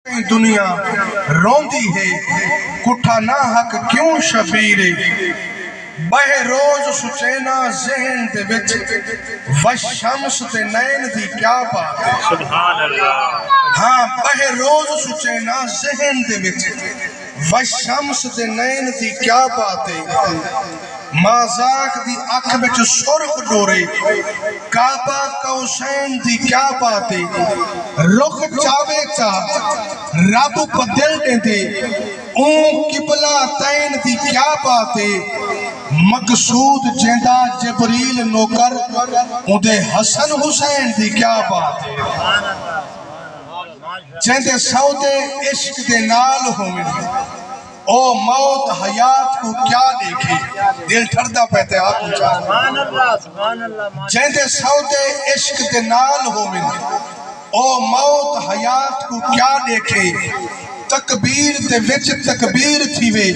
दुनिया रोंदी है कुठा ना हक क्यों शबीरे बह रोज सुचैना ज़हन दे विच वशम्स ते नैन दी क्या बात है। सुभान अल्लाह। हाँ, बह रोज सुचैना ज़हन दे विच वशम्स ते नैन दी क्या बात है। माज़ाक दी अख विच सुर्ख डोरे काबा कौसैन दी क्या बात है। रुख चावे चा रब बदल देंदे ऊं किबला तैन दी क्या बात है। मकसूद जेंदा जबरील नौकर उदे हसन हुसैन दी क्या बात है। जेंदे सौदे इश्क दे नाल होवे ओ मौत हयात को क्या देखे। दिल ठरदा पैते आप सुभान अल्लाह सुभान अल्लाह। जेंदे सौदे इश्क दे नाल होवे ओ मौत हयात को क्या देखे। तकबीर दे विच तकबीर थीवे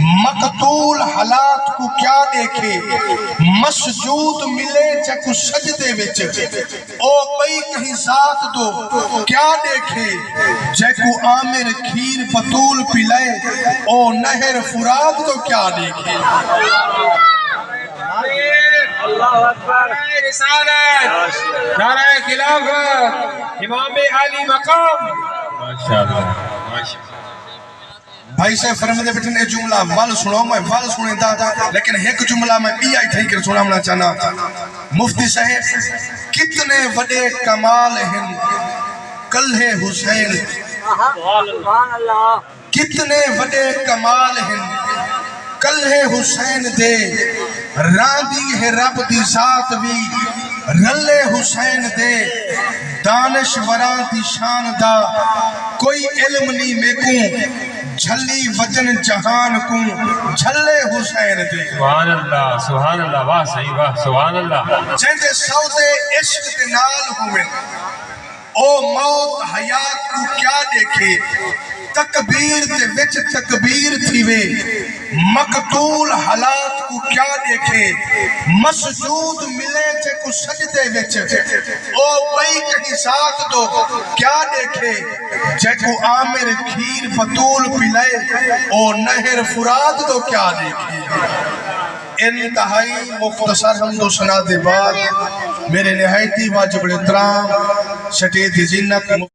मकतूल हालात को क्या देखे। मसजूद मिले जकु सजदे विच ओ पई कहीं जात दो क्या देखे। जकु आमिर खीर बतूल पिलाए ओ नहर फुरात तो क्या देखे। अल्लाहु अकबर। रिसालत नारे खिलाफत इमाम अली मकाम माशाअल्लाह माशाअल्लाह। भाई साहब फरमाते बैठे ने जुमला वल सुनो मैं वल सुने दा लेकिन एक जुमला मैं बी आई थी कर सुनाना चाहना। मुफ्ती साहब कितने बड़े कमाल हैं कल्हे हुसैन। सुभान अल्लाह। कितने बड़े कमाल हैं कल्हे हुसैन दे रांदी है रब दी जात भी रले हुसैन दे दानिशवरां दी शान दा कोई इल्म नहीं मेकू झल्ली वजन जहान को झल्ले हुसैन दे। सुभान अल्लाह वाह सही वाह सुभान अल्लाह। जेंदे सौदे इश्क दे नाल होवे ओ मौत हयात को क्या देखे। तकबीर दे विच तकबीर थीवे मकतूल हालात को क्या देखे। मसजूद मिले जे को सजदे विच ओ पई कहीं साथ दो क्या देखे। जे को आमिर खीर बतूल पिलाए ओ नहर फुरात तो क्या देखे। इंतहाई मुख्तसर हमदो सना दे बाद मेरे निहायती वाजिब एहतराम शटे दी जिन्नत